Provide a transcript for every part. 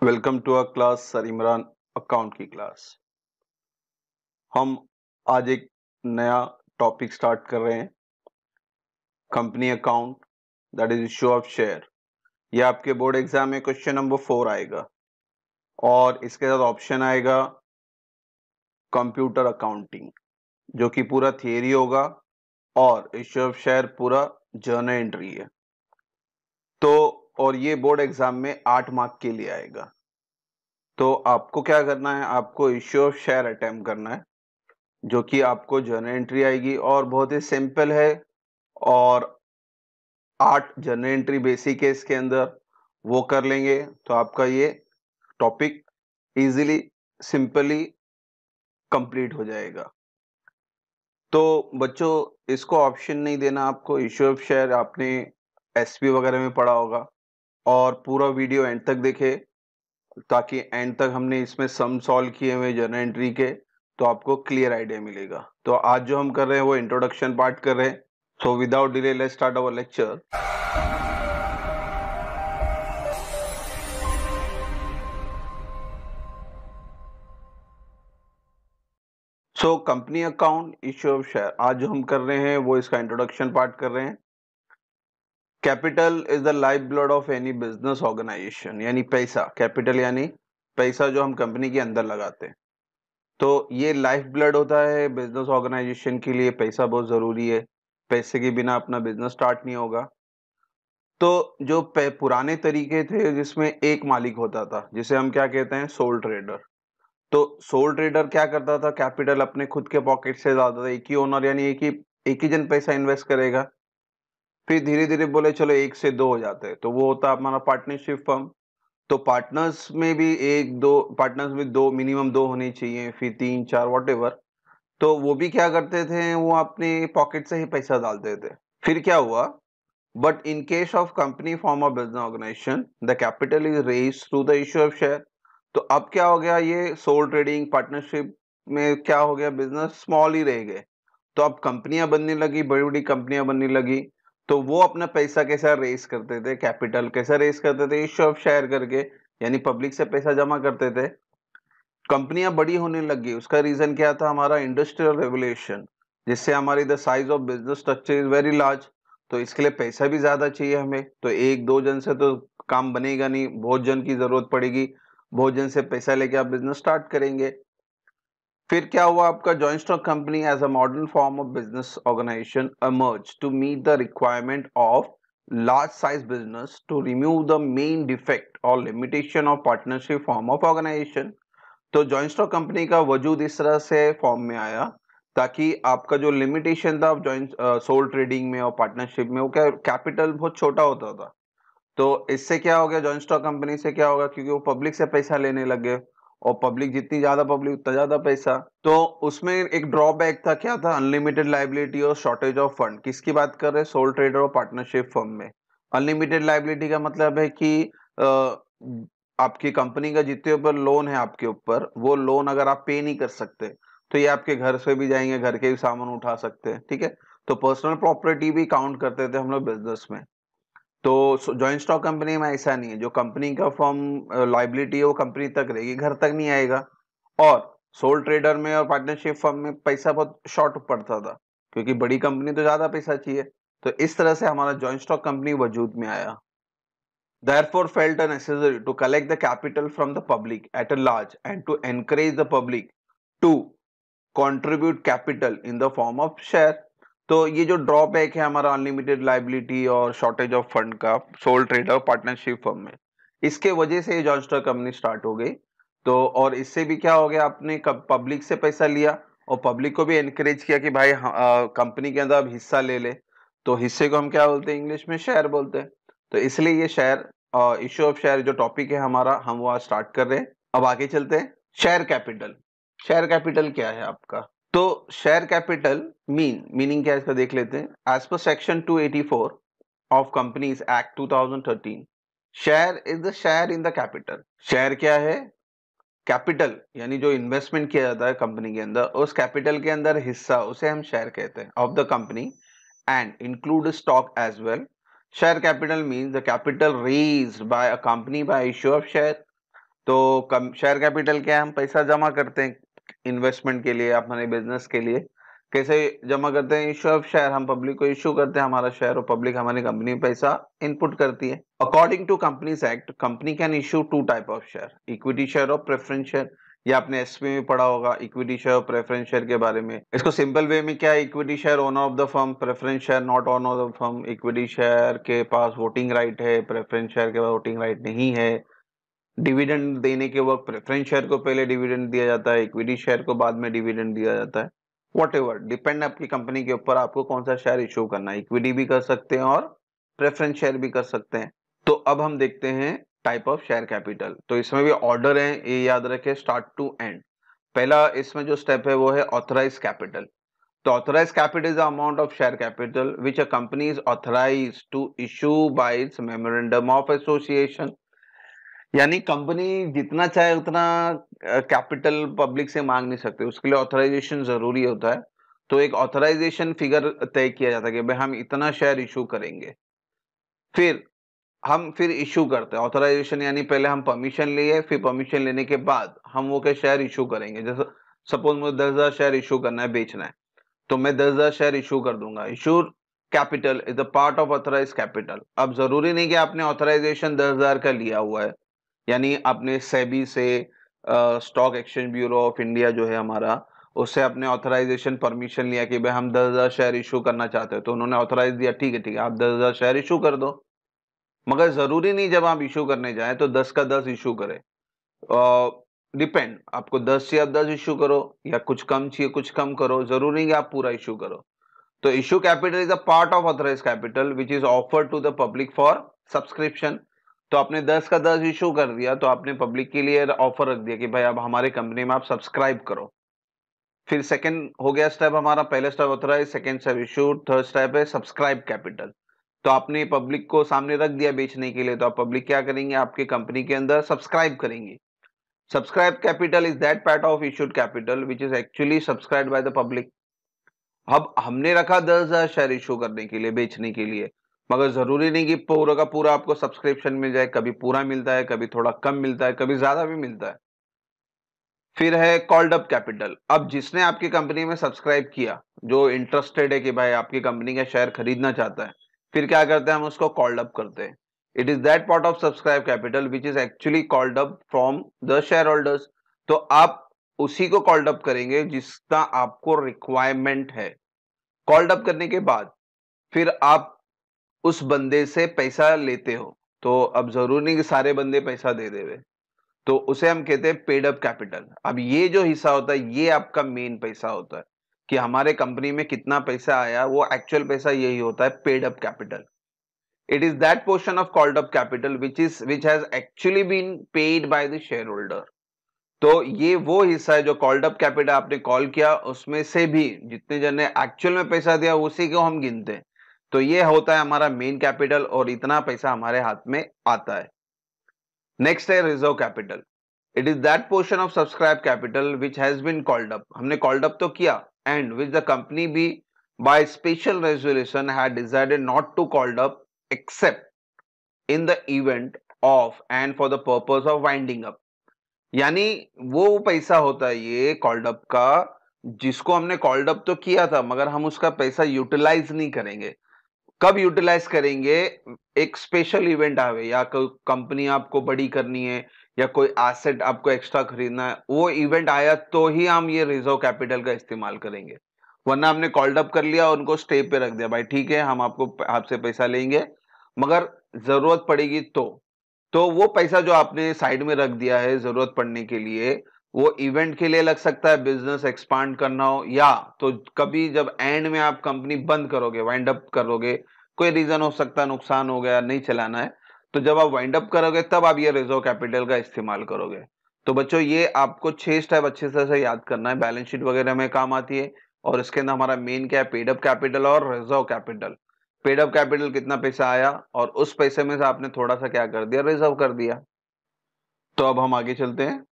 Welcome to our class sir Imran account की class. हम आज एक नया टॉपिक स्टार्ट कर रहे हैं, company account, that is issue of share. ये आपके बोर्ड एग्जाम में क्वेश्चन नंबर 4 आएगा और इसके साथ ऑप्शन आएगा कंप्यूटर अकाउंटिंग, जो कि पूरा थियरी होगा और इशू ऑफ शेयर पूरा जर्नल एंट्री है। तो और ये बोर्ड एग्जाम में 8 मार्क के लिए आएगा। तो आपको क्या करना है, आपको इशू ऑफ शेयर अटेम्प्ट करना है, जो कि आपको जर्नल एंट्री आएगी और बहुत ही सिंपल है और 8 जर्नल एंट्री बेसिक है इसके अंदर, वो कर लेंगे तो आपका ये टॉपिक इजीली सिंपली कंप्लीट हो जाएगा। तो बच्चों, इसको ऑप्शन नहीं देना, आपको इशू ऑफ शेयर आपने एसपी वगैरह में पढ़ा होगा और पूरा वीडियो एंड तक देखे, ताकि एंड तक हमने इसमें सम सॉल्व किए हुए जर्नल एंट्री के, तो आपको क्लियर आइडिया मिलेगा। तो आज जो हम कर रहे हैं वो इंट्रोडक्शन पार्ट कर रहे हैं। So without delay let's start our lecture. So company account, issue of share, आज जो हम कर रहे हैं वो इसका इंट्रोडक्शन पार्ट कर रहे हैं। Capital is the life blood of any business organisation, यानी पैसा, कैपिटल यानी पैसा जो हम कंपनी के अंदर लगाते हैं। तो ये लाइफ ब्लड होता है बिजनेस ऑर्गेनाइजेशन के लिए, पैसा बहुत जरूरी है, पैसे के बिना अपना बिजनेस स्टार्ट नहीं होगा। तो जो पुराने तरीके थे जिसमें एक मालिक होता था, जिसे हम क्या कहते हैं, सोल ट्रेडर। तो सोल ट्रेडर क्या करता था, कैपिटल अपने खुद के पॉकेट से ज्यादा था, एक ही ओनर यानी एक ही जन पैसा इन्वेस्ट करेगा। फिर धीरे धीरे बोले चलो 1 से 2 हो जाते हैं, तो वो होता है हमारा पार्टनरशिप फर्म। तो पार्टनर्स में भी एक दो पार्टनर्स में दो मिनिमम 2 होने चाहिए, फिर 3 4 वॉटेवर। तो वो भी क्या करते थे, वो अपने पॉकेट से ही पैसा डालते थे। फिर क्या हुआ, but in case of company form of business organisation the capital is raise through the issue of share. तो अब क्या हो गया, ये सोल ट्रेडिंग पार्टनरशिप में क्या हो गया, बिजनेस स्मॉल ही रह गए। तो अब कंपनियां बनने लगी, बड़ी बड़ी कंपनियां बनने लगी। तो वो अपना पैसा कैसा रेस करते थे, कैपिटल कैसा रेस करते थे, इशू ऑफ शेयर करके, यानी पब्लिक से पैसा जमा करते थे। कंपनियां बड़ी होने लगी, उसका रीजन क्या था, हमारा इंडस्ट्रियल रेवोल्यूशन, जिससे हमारी the size of business structure is very large. तो इसके लिए पैसा भी ज्यादा चाहिए हमें, तो एक दो जन से तो काम बनेगा नहीं, बहुत जन की जरूरत पड़ेगी, बहुत जन से पैसा लेके आप बिजनेस स्टार्ट करेंगे। फिर क्या हुआ, आपका joint stock company as a modern form of business organization emerged to meet the requirement of large size business to remove the main defect और limitation of partnership form of organization. तो joint stock company का वजूद इस तरह से form में आया, ताकि आपका जो लिमिटेशन था जॉइंट सोल ट्रेडिंग में और पार्टनरशिप में, वो क्या, कैपिटल बहुत छोटा होता था। तो इससे क्या हो गया, जॉइंट स्टॉक कंपनी से क्या होगा, क्योंकि वो पब्लिक से पैसा लेने लगे और पब्लिक जितनी ज्यादा पब्लिक उतना ज्यादा पैसा। तो उसमें एक ड्रॉबैक था, क्या था, अनलिमिटेड लाइबिलिटी और शॉर्टेज ऑफ फंड। किसकी बात कर रहे हैं, सोल ट्रेडर और पार्टनरशिप फर्म में। अनलिमिटेड लाइबिलिटी का मतलब है कि आपकी कंपनी का जितने ऊपर लोन है आपके ऊपर, वो लोन अगर आप पे नहीं कर सकते तो ये आपके घर से भी जाएंगे, घर के भी सामान उठा सकते हैं, ठीक है। तो पर्सनल प्रॉपर्टी भी काउंट करते थे हम लोग बिजनेस में। तो जॉइंट स्टॉक कंपनी में ऐसा नहीं है, जो कंपनी का फर्म लाइबिलिटी है वो कंपनी तक रहेगी, घर तक नहीं आएगा। और सोल ट्रेडर में और पार्टनरशिप फर्म में पैसा बहुत शॉर्ट पड़ता था, क्योंकि बड़ी कंपनी तो ज्यादा पैसा चाहिए। तो इस तरह से हमारा जॉइंट स्टॉक कंपनी वजूद में आया। Therefore felt necessary to collect the capital from the public at a large and to encourage the public to contribute capital in the form of share। तो ये जो ड्रॉबैक है हमारा अनलिमिटेड लाइबिलिटी और shortage of fund का soul trader partnership firm में, इसके वजह से ये जॉइंट स्टॉक कंपनी स्टार्ट हो गई। तो और इससे भी क्या हो गया, आपने पब्लिक से पैसा लिया और पब्लिक को भी एनकरेज किया कि भाई कंपनी के अंदर आप हिस्सा ले ले। तो हिस्से को हम क्या बोलते हैं, इंग्लिश में शेयर बोलते हैं। तो इसलिए ये शेयर, इश्यू ऑफ शेयर जो टॉपिक है हमारा, हम वो आज स्टार्ट कर रहे हैं। अब आगे चलते हैं। शेयर कैपिटल, शेयर कैपिटल क्या है आपका। तो शेयर कैपिटल मीनिंग क्या है इसका देख लेते हैं। As per section 284 of companies act 2013, share is the share in the capital. Share क्या है, कैपिटल यानी जो इन्वेस्टमेंट किया जाता है कंपनी के अंदर, उस कैपिटल के अंदर हिस्सा, उसे हम शेयर कहते हैं, of the company and include stock as well. Share capital means the capital raised by a company by issue of share। तो कम शेयर कैपिटल क्या है? हम पैसा जमा करते हैं इन्वेस्टमेंट के लिए, अपने बिजनेस के लिए। कैसे जमा करते हैं? इश्यू ऑफ शेयर, हम पब्लिक को इश्यू करते हैं हमारा शेयर और पब्लिक हमारी कंपनी में पैसा इनपुट करती है। According to companies act, company can issue two type of share, equity share और प्रेफरेंस शेयर। ये आपने एसपी में पढ़ा होगा इक्विटी शेयर और प्रेफरेंस शेयर के बारे में। इसको सिंपल वे में क्या है? Equity share owner of the firm, preference share not owner of the firm. Equity share के पास वोटिंग राइट है, प्रेफरेंस शेयर के पास वोटिंग राइट नहीं है। डिविडेंड देने के वक्त प्रेफरेंस शेयर को पहले डिविडेंड दिया जाता है, इक्विटी शेयर को बाद में डिविडेंड दिया जाता है। व्हाटएवर, डिपेंड आपकी कंपनी के ऊपर आपको कौन सा शेयर इशू करना है, इक्विटी भी कर सकते हैं और प्रेफरेंस शेयर भी कर सकते हैं। तो अब हम देखते हैं टाइप ऑफ शेयर कैपिटल। तो इसमें भी ऑर्डर है, ये याद रखें, स्टार्ट टू एंड। पहला इसमें जो स्टेप है वो है ऑथराइज कैपिटल। तो authorise capital is the amount of share capital which a company is authorised to issue by its memorandum of association. यानी कंपनी जितना चाहे उतना कैपिटल पब्लिक से मांग नहीं सकते, उसके लिए ऑथराइजेशन जरूरी होता है। तो एक ऑथराइजेशन फिगर तय किया जाता है कि भाई हम इतना शेयर इशू करेंगे, फिर इशू करते हैं ऑथराइजेशन। यानी पहले हम परमिशन लिए, फिर परमिशन लेने के बाद हम वो के शेयर इशू करेंगे। जैसे सपोज मुझे 10,000 शेयर इशू करना है, बेचना है, तो मैं 10,000 शेयर इशू कर दूंगा। Issued capital is the part of authorise capital. अब जरूरी नहीं कि आपने ऑथराइजेशन 10,000 का लिया हुआ है, यानी आपने सेबी से, stock exchange bureau of India जो है हमारा, उससे आपने ऑथराइजेशन परमिशन लिया कि भाई हम 10,000 शेयर इशू करना चाहते हैं, तो उन्होंने ऑथराइज दिया, ठीक है ठीक है आप 10,000 शेयर इशू कर दो। मगर जरूरी नहीं जब आप इशू करने जाए तो 10 का 10 इशू करें। डिपेंड, आपको 10 चाहिए आप 10 इशू करो, या कुछ कम चाहिए कुछ कम करो, जरूरी नहीं कि आप पूरा इशू करो। तो issue capital is a part of authorise capital which is offered to the public for subscription. तो आपने 10 का 10 इशू कर दिया, तो आपने पब्लिक के लिए ऑफर रख दिया कि भाई अब हमारे कंपनी में आप सब्सक्राइब करो। फिर सेकंड हो गया स्टेप हमारा, पहले step authorise, second step issue, third step है सब्सक्राइब कैपिटल। तो आपने पब्लिक को सामने रख दिया बेचने के लिए, तो आप पब्लिक क्या करेंगे? आपके कंपनी के अंदर सब्सक्राइब करेंगे। Subscribe capital is that part of issued capital which is actually subscribed by the public. अब हमने रखा 10,000 शेयर इशू करने के लिए, बेचने के लिए, मगर जरूरी नहीं कि पूरा का पूरा आपको सब्सक्रिप्शन मिल जाए। कभी पूरा मिलता है, कभी थोड़ा कम मिलता है, कभी ज्यादा भी मिलता है। फिर है कॉल्ड अप कैपिटल। अब जिसने आपकी कंपनी में सब्सक्राइब किया, जो इंटरेस्टेड है कि भाई आपकी कंपनी का शेयर खरीदना चाहता है, फिर क्या करते हैं? हम उसको कॉल्ड अप करते हैं। It is that part of subscribe capital which is actually called up from the share holders. तो आप उसी को कॉल्ड अप करेंगे जिसका आपको रिक्वायरमेंट है। कॉल्ड अप करने के बाद फिर आप उस बंदे से पैसा लेते हो। तो अब जरूरी नहीं कि सारे बंदे पैसा दे देवे, तो उसे हम कहते हैं पेड अप कैपिटल। अब ये जो हिस्सा होता है ये आपका मेन पैसा होता है कि हमारे कंपनी में कितना पैसा आया, वो एक्चुअल पैसा यही होता है, paid up capital. It is that portion of called up capital which has actually been paid by the share holder. तो ये वो हिस्सा है जो कॉल्ड अप कैपिटल आपने कॉल किया, उसमें से भी जितने जन ने एक्चुअल में पैसा दिया उसी को हम गिनते हैं। तो ये होता है हमारा मेन कैपिटल और इतना पैसा हमारे हाथ में आता है। नेक्स्ट है reserve capital. It is that portion of subscribe capital which has been called up. हमने कॉल्ड अप तो किया, and which the company be by special resolution had decided not to called up except in the event of and for the purpose of winding up. यानी वो पैसा होता है ये called up का, जिसको हमने कॉल्ड अप तो किया था मगर हम उसका पैसा यूटिलाइज नहीं करेंगे। कब यूटिलाइज करेंगे? एक स्पेशल इवेंट आवे, या कोई कंपनी आपको बड़ी करनी है, या कोई एसेट आपको एक्स्ट्रा खरीदना है, वो इवेंट आया तो ही हम ये रिजर्व कैपिटल का इस्तेमाल करेंगे। वरना हमने कॉल्ड अप कर लिया, उनको स्टे पे रख दिया, भाई ठीक है हम आपसे पैसा लेंगे, मगर जरूरत पड़ेगी तो वो पैसा जो आपने साइड में रख दिया है जरूरत पड़ने के लिए, वो इवेंट के लिए लग सकता है, बिजनेस एक्सपांड करना हो, या तो कभी जब एंड में आप कंपनी बंद करोगे, वाइंड अप करोगे, कोई रीजन हो सकता है, नुकसान हो गया, नहीं चलाना है, तो जब आप वाइंड अप करोगे तब आप ये रिजर्व कैपिटल का इस्तेमाल करोगे। तो बच्चों ये आपको 6 स्टेप अच्छे से याद करना है, बैलेंस शीट वगैरह में काम आती है। और इसके अंदर हमारा मेन क्या है? पेड अप कैपिटल और reserve capital. Paid up capital कितना पैसा आया, और उस पैसे में से आपने थोड़ा सा क्या कर दिया? रिजर्व कर दिया। तो अब हम आगे चलते हैं।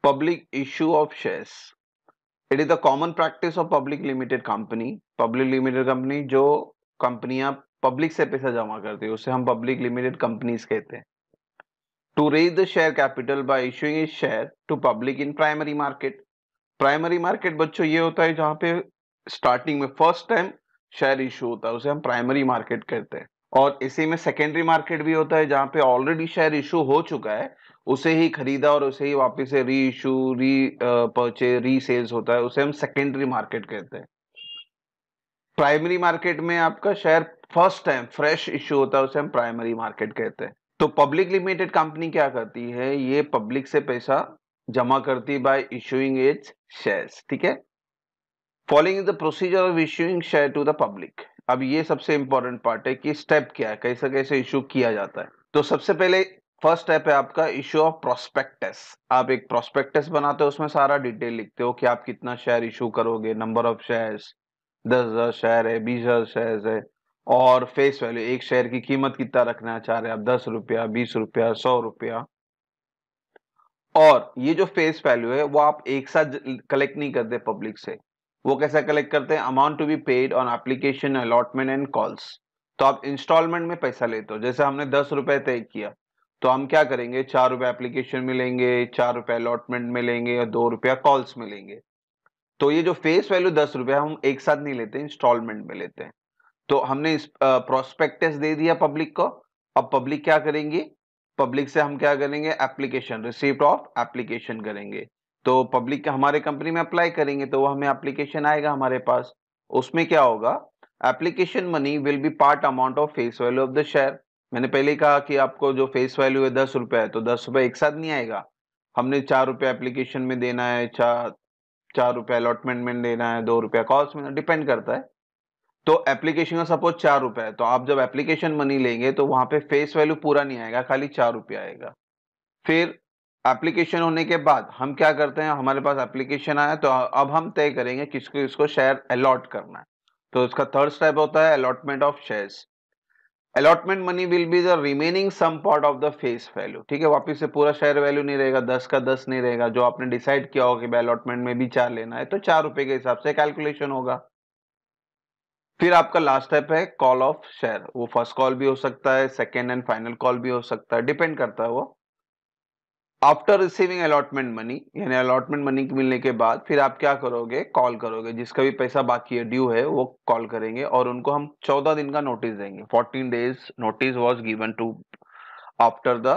Public issue of shares. It is the common practice of public limited company. Public limited company, जो कंपनियां पब्लिक से पैसा जमा करती है, उसे हम पब्लिक लिमिटेड कंपनीज कहते हैं। To raise the share capital by issuing is share to public in primary market. Primary market बच्चों ये होता है जहां पे स्टार्टिंग में फर्स्ट टाइम शेयर इशू होता है, उसे हम प्राइमरी मार्केट कहते हैं। और इसी में सेकेंडरी मार्केट भी होता है जहां पे ऑलरेडी शेयर इशू हो चुका है, उसे ही खरीदा और उसे ही वापस से री इशू, री परचेज, री सेल्स होता है, उसे हम सेकेंडरी मार्केट कहते हैं। प्राइमरी मार्केट में आपका share first time fresh issue होता है, उसे हम प्राइमरी मार्केट कहते हैं। तो पब्लिक लिमिटेड कंपनी क्या करती है, ये पब्लिक से पैसा जमा करती बाय इशूइंग इट्स शेयर्स, ठीक है। Following the procedure of issuing share to the public. अब ये सबसे इंपॉर्टेंट पार्ट है कि स्टेप क्या है, कैसे कैसे इशू किया जाता है। तो सबसे पहले फर्स्ट स्टेप है आपका इशू ऑफ प्रोस्पेक्टस। आप एक प्रोस्पेक्टस बनाते हो, उसमें सारा डिटेल लिखते हो कि आप कितना शेयर इशू करोगे, नंबर ऑफ शेयर्स, 10,000 शेयर है, 20,000 शेयर है, और फेस वैल्यू, एक शेयर की कीमत कितना रखना चाह रहे हैं आप, 10 रुपया, 20 रुपया, 100 रुपया। और ये जो फेस वैल्यू है वो आप एक साथ कलेक्ट नहीं करते पब्लिक से। वो कैसा कलेक्ट करते हैं, amount to be paid on application, allotment and calls. तो आप इंस्टॉलमेंट में पैसा लेते हो, जैसे हमने 10 रुपए तय किया, तो हम क्या करेंगे, 4 रुपए एप्लीकेशन में लेंगे, 4 रुपए अलॉटमेंट में लेंगे और 2 रुपया कॉल्स में लेंगे। तो ये जो फेस वैल्यू 10 रुपया हम एक साथ नहीं लेते, इंस्टॉलमेंट में लेते हैं। तो हमने इस प्रोस्पेक्टस दे दिया पब्लिक को। अब पब्लिक क्या करेंगे, पब्लिक से हम क्या करेंगे, एप्लीकेशन, रिसीप्ट ऑफ एप्लीकेशन करेंगे। तो पब्लिक हमारे कंपनी में अप्लाई करेंगे तो वो हमें एप्लीकेशन आएगा हमारे पास। उसमें क्या होगा, application money will B part amount of face value of the share. मैंने पहले ही कहा कि आपको जो फेस वैल्यू है 10 रुपए है, तो 10 रुपए एक साथ नहीं आएगा। हमने 4 रुपए एप्लीकेशन में देना है, 4 रुपए अलॉटमेंट में देना है, 2 रुपया कॉस्ट में, डिपेंड करता है। तो एप्लीकेशन का सपोज 4 रुपए है, तो आप जब एप्लीकेशन मनी लेंगे तो वहां पे फेस वैल्यू पूरा नहीं आएगा, खाली 4 रुपया आएगा। फिर एप्लीकेशन होने के बाद हम क्या करते हैं, हमारे पास एप्लीकेशन आया तो अब हम तय करेंगे किसको किसको शेयर अलॉट करना है। तो इसका थर्ड स्टेप होता है allotment of shares. Allotment money will be the remaining sum part of the face value, ठीक है। वापिस से पूरा शेयर वैल्यू नहीं रहेगा, 10 का 10 नहीं रहेगा। जो आपने डिसाइड किया होगा कि अलॉटमेंट में भी 4 लेना है, तो 4 रुपए के हिसाब से कैलकुलेशन होगा। फिर आपका लास्ट स्टेप है कॉल ऑफ शेयर। वो फर्स्ट कॉल भी हो सकता है, सेकेंड एंड फाइनल कॉल भी हो सकता है, डिपेंड करता है वो। आफ्टर रिसीविंग अलॉटमेंट मनी, यानी अलॉटमेंट मनी मिलने के बाद फिर आप क्या करोगे, कॉल करोगे। जिसका भी पैसा बाकी है, ड्यू है, वो कॉल करेंगे और उनको हम 14 दिन का नोटिस देंगे। 14 days notice was given to after the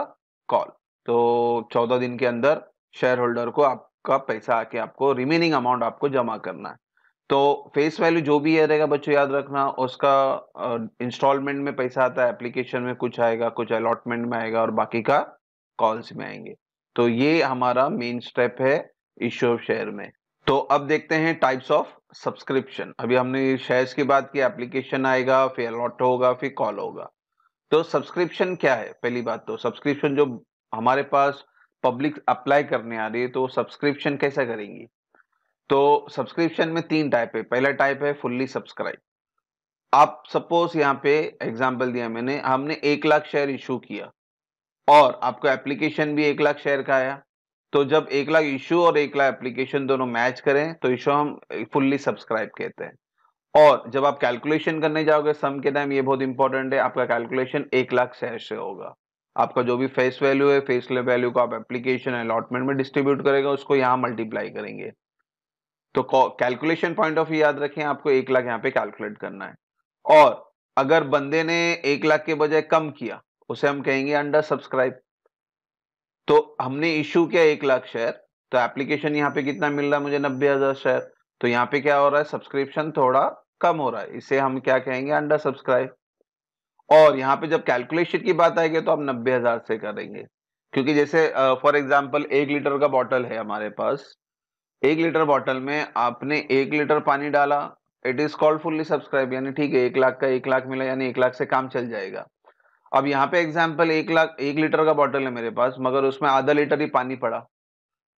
call. तो 14 दिन के अंदर शेयर होल्डर को आपका पैसा आके आपको रिमेनिंग अमाउंट आपको जमा करना है। तो फेस वैल्यू जो भी है रहेगा बच्चों, याद रखना उसका इंस्टॉलमेंट में पैसा आता है, एप्लीकेशन में कुछ आएगा, कुछ अलॉटमेंट में आएगा और बाकी का कॉल्स में आएंगे। तो ये हमारा मेन स्टेप है इश्यू ऑफ शेयर में। तो अब देखते हैं टाइप्स ऑफ सब्सक्रिप्शन। अभी हमने शेयर्स की बात की, एप्लीकेशन आएगा, फिर अलॉट होगा, फिर कॉल होगा। तो सब्सक्रिप्शन क्या है, पहली बात तो सब्सक्रिप्शन जो हमारे पास पब्लिक अप्लाई करने आ रही है, तो सब्सक्रिप्शन कैसा करेंगी। तो सब्सक्रिप्शन में 3 टाइप है। पहला टाइप है फुल्ली सब्सक्राइब। आप सपोज यहाँ पे एग्जांपल दिया मैंने, हमने 1 लाख शेयर इशू किया और आपको एप्लीकेशन भी 1 लाख शेयर का आया। तो जब 1 लाख इशू और 1 लाख एप्लीकेशन दोनों मैच करें तो इशू हम फुल्ली सब्सक्राइब कहते हैं। और जब आप कैलकुलेशन करने जाओगे सम के टाइम, ये बहुत इंपॉर्टेंट है, आपका कैलकुलेशन 1 लाख शेयर से होगा। आपका जो भी फेस वैल्यू है, फेस वैल्यू को आप एप्लीकेशन अलॉटमेंट में डिस्ट्रीब्यूट करेगा, उसको यहाँ मल्टीप्लाई करेंगे। तो कैलकुलेशन पॉइंट ऑफ व्यू याद रखें, आपको 1 लाख यहाँ पे कैलकुलेट करना है। और अगर बंदे ने 1 लाख के बजाय कम किया, उसे हम कहेंगे अंडर सब्सक्राइब। तो हमने इशू किया 1 लाख शेयर, तो एप्लीकेशन यहाँ पे कितना मिल रहा है मुझे, 90,000 शेयर। तो यहाँ पे क्या हो रहा है, सब्सक्रिप्शन थोड़ा कम हो रहा है, इसे हम क्या कहेंगे, अंडर सब्सक्राइब। और यहाँ पे जब कैलकुलेशन की बात आएगी तो हम 90,000 से करेंगे। क्योंकि जैसे फॉर एग्जाम्पल 1 लीटर का बॉटल है हमारे पास, 1 लीटर बॉटल में आपने 1 लीटर पानी डाला, it is called fully subscribe. यानी ठीक है, 1 लाख का 1 लाख मिला, यानी 1 लाख से काम चल जाएगा। अब यहाँ पे एग्जाम्पल 1 लाख 1 लीटर का बॉटल है मेरे पास, मगर उसमें आधा लीटर ही पानी पड़ा,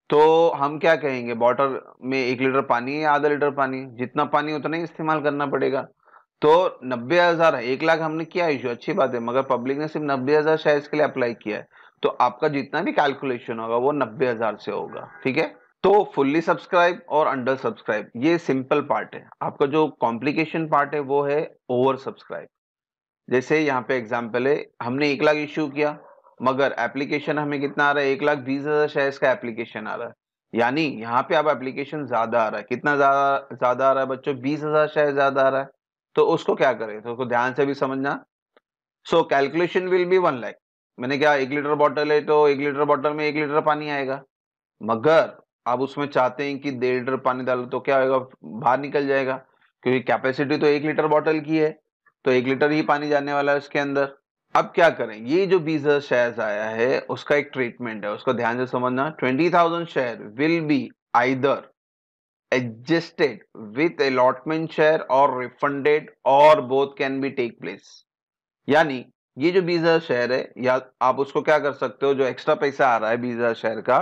तो हम क्या कहेंगे, बॉटल में 1 लीटर पानी है, आधा लीटर पानी, जितना पानी उतना ही इस्तेमाल करना पड़ेगा। तो 90,000 है, 1 लाख हमने किया इशू, अच्छी बात है, मगर पब्लिक ने सिर्फ 90,000 शेयर्स के लिए अप्लाई किया है। तो आपका जितना भी कैलकुलेशन होगा वो 90,000 से होगा, ठीक है। तो फुल्ली सब्सक्राइब और अंडर सब्सक्राइब ये सिंपल पार्ट है। आपका जो कॉम्प्लिकेशन पार्ट है वो है ओवर सब्सक्राइब। जैसे यहाँ पे एग्जांपल है, हमने 1 लाख इश्यू किया मगर एप्लीकेशन हमें कितना आ रहा है, 1,20,000 शेयर्स का एप्लीकेशन आ रहा है। यानी यहाँ पे अब एप्लीकेशन ज्यादा आ रहा है। कितना ज्यादा ज्यादा आ रहा है बच्चों, 20,000 शेयर ज्यादा आ रहा है। तो उसको क्या करें, तो उसको ध्यान से भी समझना। So calculation will be 1 lakh. मैंने क्या, 1 लीटर बॉटल है तो 1 लीटर बॉटल में 1 लीटर पानी आएगा। मगर आप उसमें चाहते हैं कि 1.5 लीटर पानी डालो तो क्या होगा, बाहर निकल जाएगा, क्योंकि कैपेसिटी तो 1 लीटर बॉटल की है, तो 1 लीटर ही पानी जाने वाला है उसके अंदर। अब क्या करें, ये जो 20,000 शेयर आया है उसका एक ट्रीटमेंट है, उसको ध्यान से समझना। 20,000 share will be either adjusted with allotment share or refunded or both can be take place। यानी ये जो 20,000 शेयर है, या आप उसको क्या कर सकते हो, जो एक्स्ट्रा पैसा आ रहा है 20,000 शेयर का,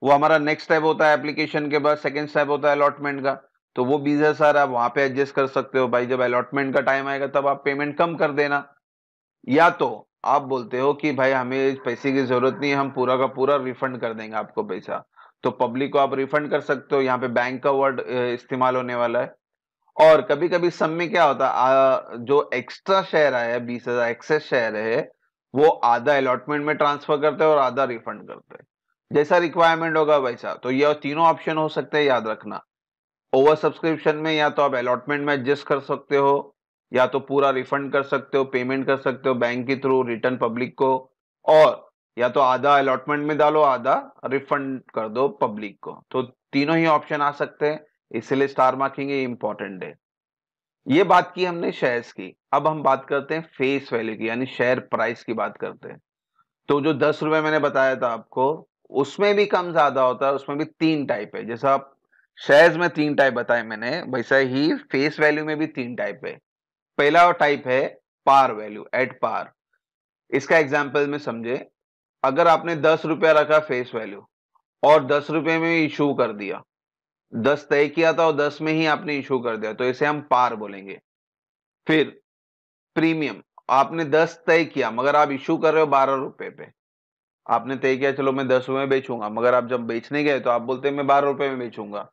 वो हमारा नेक्स्ट स्टेप होता है एप्लीकेशन के बाद, सेकंड स्टेप होता है अलॉटमेंट का। तो वो 20,000 शेयर आप वहां पे एडजस्ट कर सकते हो भाई, जब अलॉटमेंट का टाइम आएगा तब आप पेमेंट कम कर देना। या तो आप बोलते हो कि भाई हमें पैसे की जरूरत नहीं है, हम पूरा का पूरा रिफंड कर देंगे आपको पैसा, तो पब्लिक को आप रिफंड कर सकते हो। यहाँ पे बैंक का वर्ड इस्तेमाल होने वाला है। और कभी कभी सब में क्या होता है, जो एक्स्ट्रा शेयर आया है, 20,000 एक्सेस शेयर है, वो आधा अलॉटमेंट में ट्रांसफर करते हैं और आधा रिफंड करते हैं, जैसा रिक्वायरमेंट होगा वैसा। तो ये तीनों ऑप्शन हो सकते हैं, याद रखना। ओवर सब्सक्रिप्शन में या तो आप अलॉटमेंट में एडजस्ट कर सकते हो, या तो पूरा रिफंड कर सकते हो, पेमेंट कर सकते हो बैंक के थ्रू रिटर्न पब्लिक को, और या तो आधा अलॉटमेंट में डालो, आधा रिफंड कर दो पब्लिक को। तो तीनों ही ऑप्शन आ सकते हैं, इसलिए स्टार मार्किंग ये इंपॉर्टेंट है। ये बात की हमने शेयर्स की। अब हम बात करते हैं फेस वैल्यू की, यानी शेयर प्राइस की बात करते हैं। तो जो 10 रुपए मैंने बताया था आपको, उसमें भी कम ज्यादा होता है, उसमें भी 3 टाइप है। जैसा आप शेयर्स में 3 टाइप बताए मैंने, वैसा ही फेस वैल्यू में भी 3 टाइप है। पहला टाइप है पार वैल्यू, एट पार। इसका एग्जाम्पल में समझे, अगर आपने 10 रुपया रखा फेस वैल्यू और 10 रुपए में इशू कर दिया, 10 तय किया था और 10 में ही आपने इशू कर दिया, तो इसे हम पार बोलेंगे। फिर प्रीमियम, आपने 10 तय किया मगर आप इशू कर रहे हो 12 रुपए पे। आपने तय किया चलो मैं 10 रुपए में बेचूंगा, मगर आप जब बेचने गए तो आप बोलते हैं मैं 12 रुपए में बेचूंगा।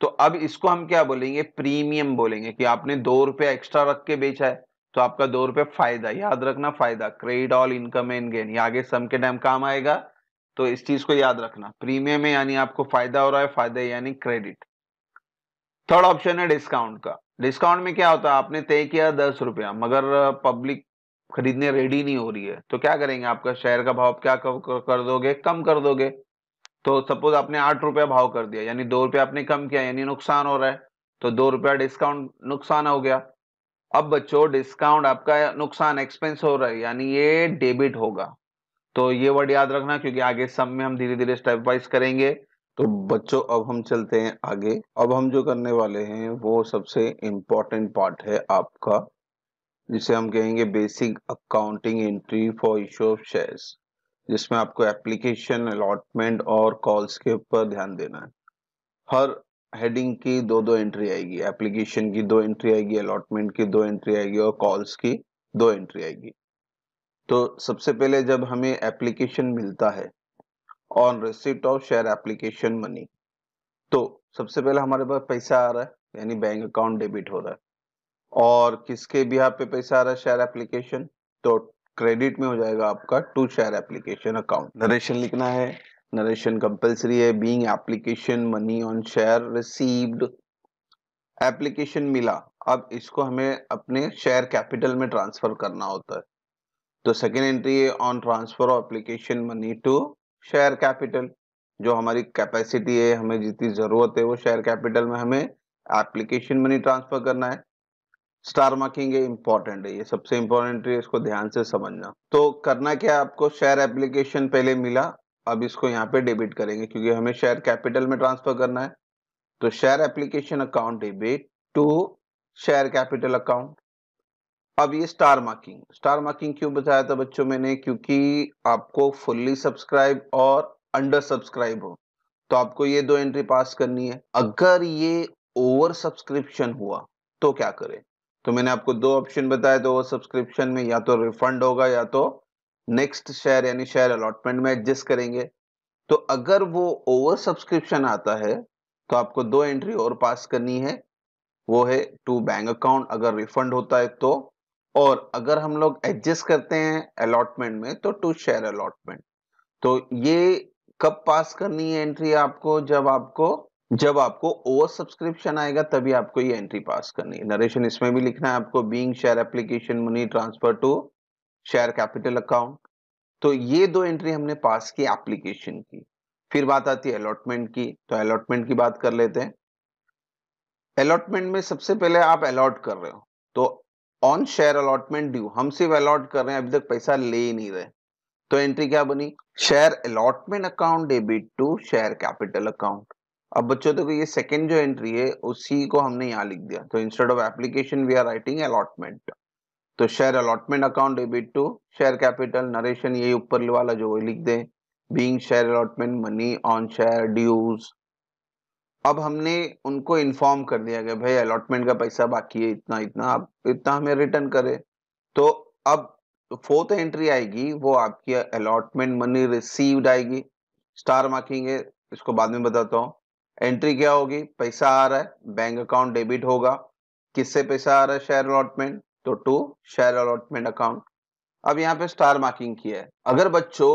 तो अब इसको हम क्या बोलेंगे, प्रीमियम बोलेंगे, कि आपने 2 रुपया एक्स्ट्रा रख के बेचा है, तो आपका 2 रुपया फायदा। याद रखना, फायदा, credit all income and gain, ये आगे सम के टाइम काम आएगा, तो इस चीज को याद रखना। प्रीमियम है यानी आपको फायदा हो रहा है, फायदा यानी क्रेडिट। थर्ड ऑप्शन है डिस्काउंट का। डिस्काउंट में क्या होता है, आपने तय किया 10 रुपया, मगर पब्लिक खरीदने रेडी नहीं हो रही है, तो क्या करेंगे, आपका शेयर का भाव क्या कर दोगे, कम कर दोगे। तो सपोज आपने 8 रुपया भाव कर दिया, यानी 2 रुपया आपने कम किया, यानी नुकसान हो रहा है, तो 2 रुपया डिस्काउंट नुकसान हो गया। अब बच्चों डिस्काउंट आपका नुकसान एक्सपेंस हो रहा है, यानी ये डेबिट होगा। तो ये वर्ड याद रखना, क्योंकि आगे सब में हम धीरे धीरे स्टेप वाइज करेंगे। तो बच्चों अब हम चलते हैं आगे। अब हम जो करने वाले हैं वो सबसे इम्पोर्टेंट पार्ट है आपका, जिसे हम कहेंगे basic accounting entry for issue of shares, जिसमें आपको एप्लीकेशन, अलॉटमेंट और कॉल्स के ऊपर ध्यान देना है। हर हेडिंग की 2-2 एंट्री आएगी, एप्लीकेशन की 2 एंट्री आएगी, अलॉटमेंट की 2 एंट्री आएगी और कॉल्स की 2 एंट्री आएगी। तो सबसे पहले जब हमें एप्लीकेशन मिलता है, on receipt of share application money, तो सबसे पहले हमारे पास पैसा आ रहा है, यानी बैंक अकाउंट डेबिट हो रहा है। और किसके बिहाफ पे पैसा आ रहा है, शेयर एप्लीकेशन, तो क्रेडिट में हो जाएगा आपका to share application account. Narration लिखना है, नरेशन कंपलसरी है। Being application money on share received, application मिला, अब इसको हमें अपने शेयर कैपिटल में ट्रांसफर करना होता है। तो सेकेंड एंट्री है on transfer of application money to share capital. जो हमारी कैपेसिटी है, हमें जितनी जरूरत है वो शेयर कैपिटल में हमें एप्लीकेशन मनी ट्रांसफर करना है। स्टार मार्किंग है, इंपॉर्टेंट है, ये सबसे इंपॉर्टेंट है, इसको ध्यान से समझना। तो करना क्या है आपको, शेयर एप्लीकेशन पहले मिला, अब इसको यहाँ पे डेबिट करेंगे क्योंकि हमें शेयर कैपिटल में ट्रांसफर करना है। तो share application account debit to share capital account. अब ये स्टार मार्किंग, स्टार मार्किंग क्यों बताया था बच्चों मैंने, क्योंकि आपको फुल्ली सब्सक्राइब और अंडर सब्सक्राइब हो तो आपको ये 2 एंट्री पास करनी है। अगर ये ओवर सब्सक्रिप्शन हुआ तो क्या करें, तो मैंने आपको 2 ऑप्शन बताए। तो ओवर सब्सक्रिप्शन में या तो रिफंड होगा या तो नेक्स्ट शेयर यानी शेयर अलॉटमेंट में एडजस्ट करेंगे। तो अगर वो ओवर सब्सक्रिप्शन आता है तो आपको 2 एंट्री और पास करनी है, वो है टू बैंक अकाउंट। अगर रिफंड होता है तो और अगर हम लोग एडजस्ट करते हैं अलॉटमेंट में तो टू शेयर अलॉटमेंट। तो ये कब पास करनी है एंट्री आपको? जब आपको ओवर सब्सक्रिप्शन आएगा तभी आपको ये एंट्री पास करनी है। नरेशन इसमें भी लिखना है आपको, being share application money transfer to share capital account. तो ये दो एंट्री हमने पास की एप्लीकेशन की। फिर बात आती है अलॉटमेंट की, तो अलॉटमेंट की बात कर लेते हैं। अलॉटमेंट में सबसे पहले आप अलॉट कर रहे हो, तो ऑन शेयर अलॉटमेंट ड्यू, हम सिर्फ अलॉट कर रहे हैं, अभी तक पैसा ले ही नहीं रहे। तो एंट्री क्या बनी? Share allotment account debit to share capital account. अब बच्चों देखो ये सेकंड जो एंट्री है उसी को हमने यहाँ लिख दिया, तो instead of application we are writing allotment. तो share allotment account debit to share capital, narration यही ऊपर वाला जो वो लिख दें, being share allotment money on share dues. अब हमने उनको इन्फॉर्म कर दिया कि भाई अलॉटमेंट का पैसा बाकी है इतना इतना, आप इतना हमें रिटर्न करें। तो अब फोर्थ एंट्री आएगी, वो आपकी अलॉटमेंट मनी रिसीव्ड आएगी, स्टार मार्किंग है, इसको बाद में बताता हूँ। एंट्री क्या होगी? पैसा आ रहा है, बैंक अकाउंट डेबिट होगा। किससे पैसा आ रहा है? शेयर अलॉटमेंट, तो टू शेयर अलॉटमेंट अकाउंट। अब यहाँ पे स्टार मार्किंग किया है। अगर बच्चों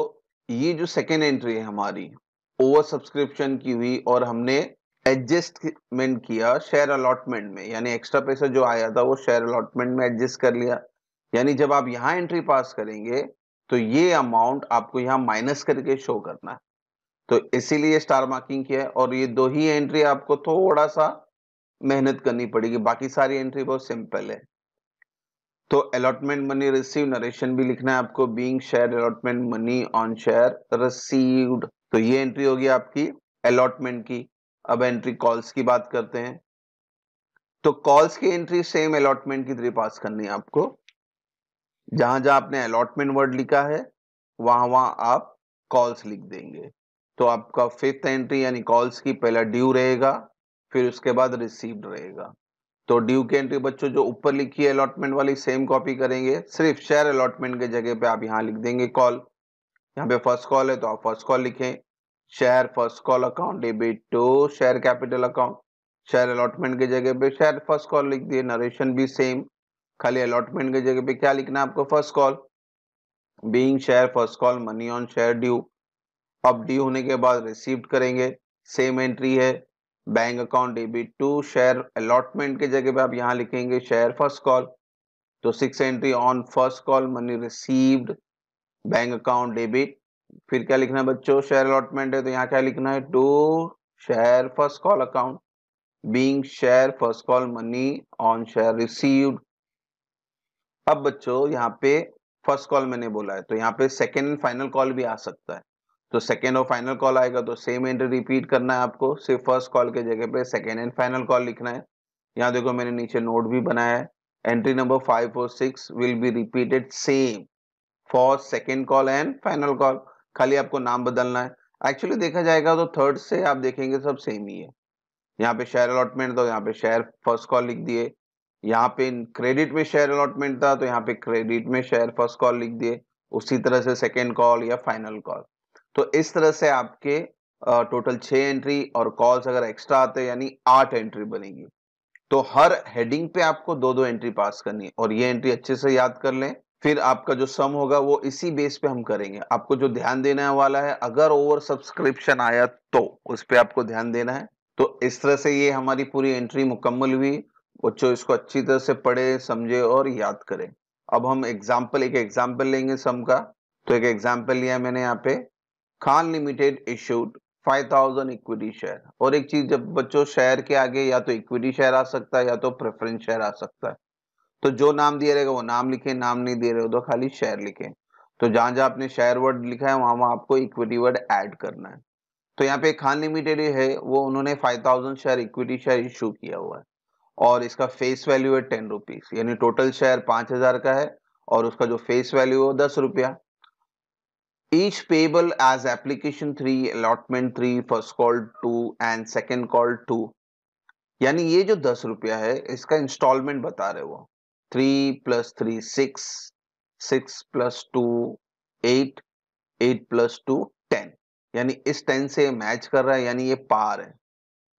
ये जो सेकेंड एंट्री है हमारी ओवर सब्सक्रिप्शन की हुई और हमने एडजस्टमेंट किया शेयर अलॉटमेंट में, यानी एक्स्ट्रा पैसा जो आया था वो शेयर अलॉटमेंट में एडजस्ट कर लिया, यानी जब आप यहां एंट्री पास करेंगे तो ये अमाउंट आपको यहां माइनस करके शो करना है, तो इसीलिए स्टार मार्किंग किया है। और ये दो ही एंट्री आपको थोड़ा सा मेहनत करनी पड़ेगी, बाकी सारी एंट्री बहुत सिंपल है। तो अलॉटमेंट मनी रिसीव, नरेशन भी लिखना है आपको, being share allotment money on share received. तो ये एंट्री होगी आपकी अलॉटमेंट की। अब एंट्री कॉल्स की बात करते हैं। तो कॉल्स की एंट्री सेम अलॉटमेंट की तरह पास करनी है आपको। जहां जहां आपने अलॉटमेंट वर्ड लिखा है वहां वहां आप कॉल्स लिख देंगे। तो आपका फिफ्थ एंट्री यानी कॉल्स की पहला ड्यू रहेगा, फिर उसके बाद रिसीव्ड रहेगा। तो ड्यू की एंट्री बच्चों जो ऊपर लिखी है अलॉटमेंट वाली सेम कॉपी करेंगे, सिर्फ शेयर अलॉटमेंट के जगह पे आप यहाँ लिख देंगे कॉल। यहाँ पे फर्स्ट कॉल है तो आप फर्स्ट कॉल लिखें, share first call account debit to share capital account. Share allotment के जगह पे शेयर फर्स्ट कॉल लिख दिए, नरेशन भी सेम, खाली अलॉटमेंट के जगह पे क्या लिखना है आपको? First call, being share first call money on share due. अब ड्यू होने के बाद रिसीव्ड करेंगे, सेम एंट्री है, bank account debit to share allotment के जगह पे आप यहाँ लिखेंगे शेयर फर्स्ट कॉल। तो six entry on first call money received, bank account debit, फिर क्या लिखना है बच्चों? शेयर अलॉटमेंट है तो यहाँ क्या लिखना है? To share first call account, being share first call money on share received. अब बच्चों यहाँ पे फर्स्ट कॉल मैंने बोला है तो यहाँ पे सेकेंड एंड फाइनल कॉल भी आ सकता है। तो सेकेंड और फाइनल कॉल आएगा तो सेम एंट्री रिपीट करना है आपको, सिर्फ फर्स्ट कॉल के जगह पे सेकेंड एंड फाइनल कॉल लिखना है। यहाँ देखो मैंने नीचे नोट भी बनाया है, एंट्री नंबर 5 और 6 will be repeated same for second call and final call, खाली आपको नाम बदलना है। एक्चुअली देखा जाएगा तो थर्ड से आप देखेंगे सब सेम ही है। यहाँ पे शेयर अलॉटमेंट तो यहाँ पे शेयर फर्स्ट कॉल लिख दिए, यहाँ पे क्रेडिट में शेयर अलॉटमेंट था तो यहाँ पे क्रेडिट में शेयर फर्स्ट कॉल लिख दिए, उसी तरह से सेकेंड कॉल या फाइनल कॉल। तो इस तरह से आपके टोटल 6 एंट्री और कॉल्स अगर एक्स्ट्रा आते हैं यानी 8 एंट्री बनेगी। तो हर हेडिंग पे आपको दो दो एंट्री पास करनी है और ये एंट्री अच्छे से याद कर लें, फिर आपका जो सम होगा वो इसी बेस पे हम करेंगे। आपको जो ध्यान देना वाला है, अगर ओवर सब्सक्रिप्शन आया तो उस पे आपको ध्यान देना है। तो इस तरह से ये हमारी पूरी एंट्री मुकम्मल हुई। बच्चों इसको अच्छी तरह से पढ़े, समझे और याद करें। अब हम एक एग्जाम्पल लेंगे सम का। तो एक एग्जाम्पल लिया मैंने यहाँ पे, Khan limited issued 5000 equity share. और एक चीज, जब बच्चों शेयर के आगे या तो इक्विटी शेयर आ सकता है या तो प्रेफरेंस शेयर आ सकता है, तो जो नाम दिया रहेगा वो नाम लिखें, नाम नहीं दे रहे हो तो खाली शेयर लिखें। तो जहां जहां आपने शेयर वर्ड लिखा है वहां वहां आपको इक्विटी वर्ड ऐड करना है। तो यहाँ पे खान लिमिटेड है, वो उन्होंने 5000 शेयर इक्विटी शेयर इशू किया हुआ है और इसका फेस वैल्यू है 10 रुपीज, यानी टोटल शेयर 5000 का है और उसका जो फेस वैल्यू है 10 रुपया। Each payable as application 3, allotment 3, first call 2 and second call 2। यानी ये जो 10 रुपया है इसका इंस्टॉलमेंट बता रहे वो, 3 + 3 6, 6 + 2 8, 8 + 2 10, यानी इस 10 से मैच कर रहा है, यानी ये पार है।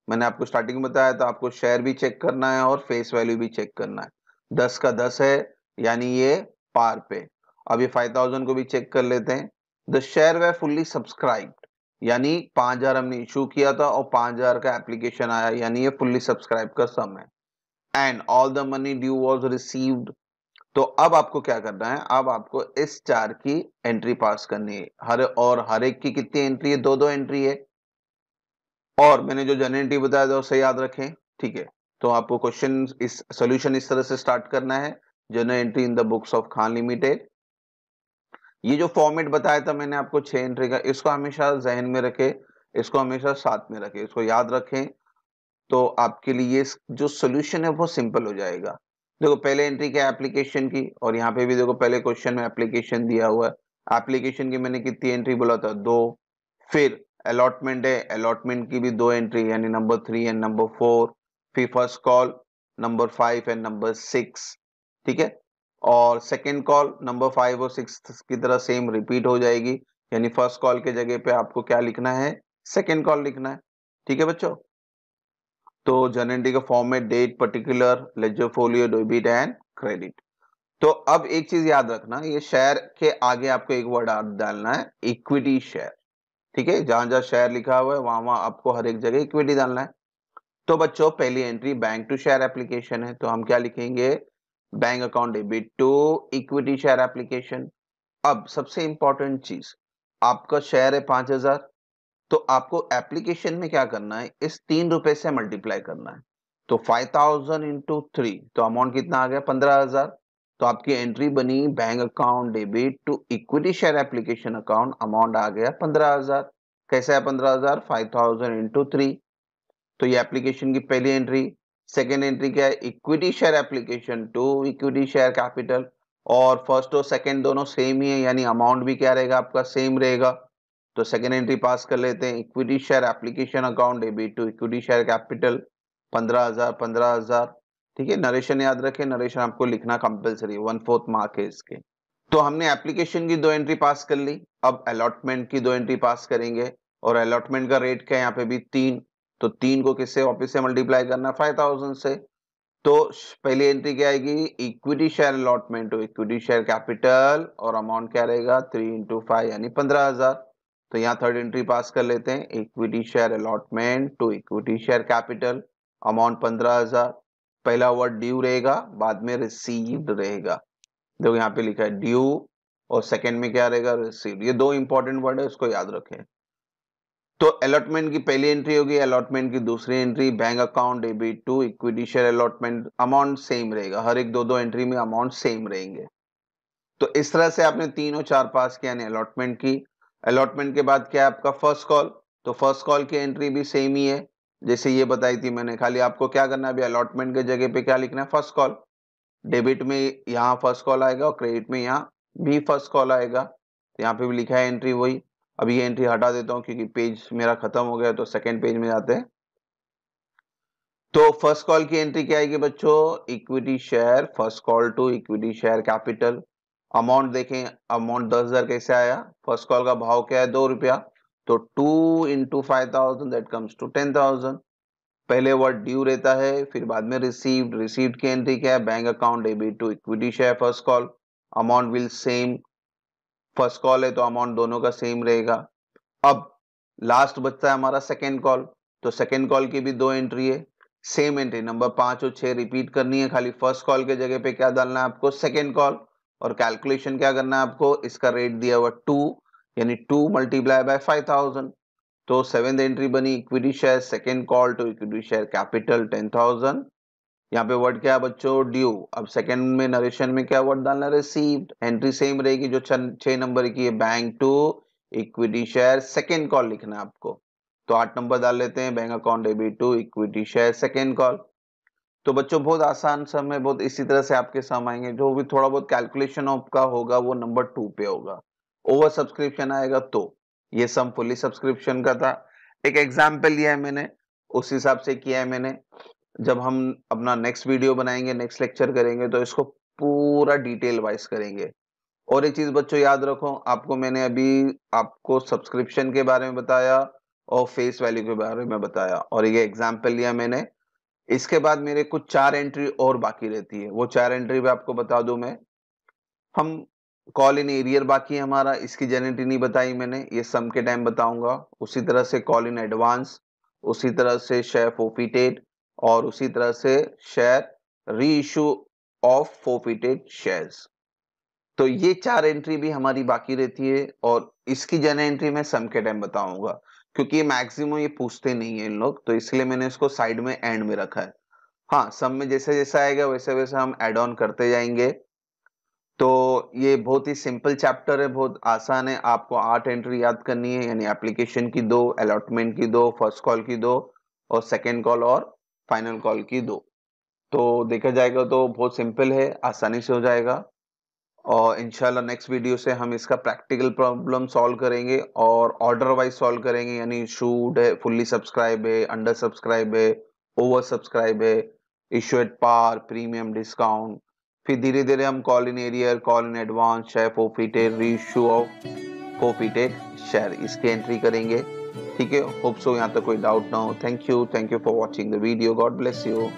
मैंने आपको स्टार्टिंग में बताया था आपको शेयर भी चेक करना है और फेस वैल्यू भी चेक करना है। 10 का 10 है यानी ये पार पे। अब ये 5000 को भी चेक कर लेते हैं। The share way fully subscribed, यानी 5000 हमने इशू किया था और 5000 का एप्लीकेशन आया, यानी ये फुल्ली सब्सक्राइब का सम है। And all the money due was received. तो अब आपको क्या करना है, अब आपको इस 4 की एंट्री पास करनी है। हर एक की कितनी एंट्री है, दो दो एंट्री है। और मैंने जो जनरेटिव बताया था उसे याद रखें, ठीक है। तो आपको क्वेश्चन इस सॉल्यूशन इस तरह से स्टार्ट करना है। General entry in the books of Khan limited. ये जो फॉर्मेट बताया था मैंने आपको 6 एंट्री का, इसको हमेशा जहन में रखें, इसको हमेशा साथ में रखें, इसको याद रखें। तो आपके लिए जो सोल्यूशन है वो सिंपल हो जाएगा। देखो पहले एंट्री क्या एप्लीकेशन की, और यहाँ पे भी देखो पहले क्वेश्चन में एप्लीकेशन दिया हुआ है। एप्लीकेशन की मैंने कितनी एंट्री बोला था, 2। फिर अलॉटमेंट है, अलॉटमेंट की भी 2 एंट्री, यानी नंबर 3 एंड नंबर 4। फिर first call number 5 and number 6, ठीक है। और सेकेंड कॉल नंबर 5 और 6 की तरह सेम रिपीट हो जाएगी, यानी फर्स्ट कॉल के जगह पे आपको क्या लिखना है, सेकेंड कॉल लिखना है, ठीक है बच्चों। तो जनरल एंट्री का format date, particular, ledger folio, debit and credit. तो अब एक चीज याद रखना, ये शेयर के आगे आपको एक वर्ड डालना है, इक्विटी शेयर, ठीक है। जहां जहां शेयर लिखा हुआ है वहां वहां आपको हर एक जगह इक्विटी डालना है। तो बच्चों पहली entry bank to share application है, तो हम क्या लिखेंगे, bank account debit to equity share application. अब सबसे इंपॉर्टेंट चीज, आपका शेयर है 5000, तो आपको एप्लीकेशन में क्या करना है, इस 3 रुपए से मल्टीप्लाई करना है। तो 5000 इंटू 3, तो अमाउंट कितना आ गया, 15000। तो आपकी एंट्री बनी bank account debit to equity share application account, amount आ गया 15000। कैसा है 15000, 5000 इंटू 3। तो ये एप्लीकेशन की पहली एंट्री। सेकेंड एंट्री क्या है, equity share application to equity share capital. और फर्स्ट और सेकेंड दोनों सेम ही है, यानी अमाउंट भी क्या रहेगा आपका, सेम रहेगा। तो सेकेंड एंट्री पास कर लेते हैं, equity share application account debit to equity share capital 15000 15000, ठीक है। नरेशन याद रखें, नरेशन आपको लिखना कंपलसरी, 1/4 मार्क है इसके। तो हमने एप्लीकेशन की 2 एंट्री पास कर ली, अब अलॉटमेंट की 2 एंट्री पास करेंगे। और अलॉटमेंट का रेट क्या है, यहाँ पे भी 3। तो 3 को किससे वापस से मल्टीप्लाई करना, 5000 से। तो पहली एंट्री क्या आएगी, equity share allotment to equity share capital, और अमाउंट क्या रहेगा, 3 इंटू 5 यानी 15000। तो यहाँ थर्ड एंट्री पास कर लेते हैं, equity share allotment to equity share capital, amount 15000। पहला वर्ड ड्यू रहेगा, बाद में रिसीव्ड रहेगा। देखो यहाँ पे लिखा है ड्यू, और सेकंड में क्या रहेगा, रिसीव्ड। ये 2 इंपॉर्टेंट वर्ड है, इसको याद रखें। तो अलॉटमेंट की पहली एंट्री होगी, अलॉटमेंट की दूसरी entry, bank account debit to equity share allotment, amount same रहेगा, हर एक 2-2 एंट्री में अमाउंट सेम रहेंगे। तो इस तरह से आपने 3 और 4 पास किया, यानी अलॉटमेंट की। अलॉटमेंट के बाद क्या है आपका, फर्स्ट कॉल। तो फर्स्ट कॉल की एंट्री भी सेम ही है, जैसे ये बताई थी मैंने। खाली आपको क्या करना है, अभी अलॉटमेंट के जगह पे क्या लिखना है, फर्स्ट कॉल। डेबिट में यहाँ फर्स्ट कॉल आएगा और क्रेडिट में यहाँ भी फर्स्ट कॉल आएगा। तो यहाँ पे भी लिखा है एंट्री वही। अब ये एंट्री हटा देता हूँ क्योंकि पेज मेरा खत्म हो गया, तो सेकंड पेज में जाते हैं। तो फर्स्ट कॉल की एंट्री क्या आएगी बच्चों, equity share, first call to equity share capital. Amount देखें, अमाउंट 10000 कैसे आया, फर्स्ट कॉल का भाव क्या है, 2 रुपया। तो 2 इंटू 5000 दैट कम्स टू 10000। पहले वर्ड ड्यू रहता है, फिर बाद में रिसीव्ड। रिसीव्ड की एंट्री क्या है, bank account debit to equity share first call, amount will same. First call है तो अमाउंट दोनों का सेम रहेगा। अब लास्ट बचता है हमारा सेकेंड कॉल। तो सेकेंड कॉल की भी 2 एंट्री है, सेम एंट्री, नंबर 5 और 6 रिपीट करनी है। खाली फर्स्ट कॉल के जगह पे क्या डालना है आपको, सेकेंड कॉल। और कैलकुलेशन क्या करना है आपको, इसका रेट दिया हुआ 2, यानी 2 मल्टीप्लाई बाय 5000। तो सेवेंथ एंट्री बनी, equity share second call to equity share capital 10000। यहाँ पे वर्ड क्या है बच्चों, ड्यू। अब सेकंड में नरेशन में क्या वर्ड डालना, रिसीव्ड। एंट्री सेम रहेगी जो 6 नंबर की है, bank to equity share second call लिखना है आपको। तो 8 नंबर डाल लेते हैं, bank account debit to equity share second call. तो बच्चों बहुत आसान सम है, बहुत इसी तरह से आपके सम आएंगे। जो भी थोड़ा बहुत कैलकुलेशन आपका होगा वो नंबर 2 पे होगा। ओवर सब्सक्रिप्शन आएगा तो। ये सम फुल्ली सब्सक्रिप्शन का था। एक एग्जाम्पल लिया है मैंने, उस हिसाब से किया है मैंने। जब हम अपना नेक्स्ट वीडियो बनाएंगे, नेक्स्ट लेक्चर करेंगे, तो इसको पूरा डिटेल वाइज करेंगे। और एक चीज बच्चों याद रखो, आपको मैंने अभी आपको सब्सक्रिप्शन के बारे में बताया और फेस वैल्यू के बारे में बताया, और ये एग्जाम्पल लिया मैंने। इसके बाद मेरे कुछ 4 एंट्री और बाकी रहती है, वो 4 एंट्री भी आपको बता दूं मैं। हम कॉल इन एरियर बाकी है हमारा, इसकी जेन्युइनिटी नहीं बताई मैंने, ये सम के टाइम बताऊंगा। उसी तरह से कॉल इन एडवांस, उसी तरह से शेयर फोरफिटेड, और उसी तरह से शेयर री इशू ऑफ फोरफिटेड शेयर्स। तो ये 4 एंट्री भी हमारी बाकी रहती है, और इसकी जनरल एंट्री मैं सम के टाइम बताऊंगा, क्योंकि ये मैक्सिमम ये पूछते नहीं है इन लोग, तो इसलिए मैंने इसको साइड में एंड में रखा है। हाँ, सम में जैसे जैसे आएगा वैसे वैसे हम एड ऑन करते जाएंगे। तो ये बहुत ही सिंपल चैप्टर है, बहुत आसान है। आपको 8 एंट्री याद करनी है, यानी एप्लीकेशन की 2, अलॉटमेंट की 2, फर्स्ट कॉल की 2, और सेकेंड कॉल और फाइनल कॉल की 2। तो देखा जाएगा तो बहुत सिंपल है, आसानी से हो जाएगा। और इंशाल्लाह नेक्स्ट वीडियो से हम इसका प्रैक्टिकल प्रॉब्लम सॉल्व करेंगे, और ऑर्डर वाइज सॉल्व करेंगे, यानी शूड है, फुल्ली सब्सक्राइब है, अंडर सब्सक्राइब है, ओवर सब्सक्राइब है, issue at par, premium discount. फिर धीरे धीरे हम call in arrear, call in advance, share forfeited, re issue of forfeited share, इसकी एंट्री करेंगे। ठीक है, होप सो यहाँ तक कोई डाउट ना हो। Thank you for watching the video. God bless you.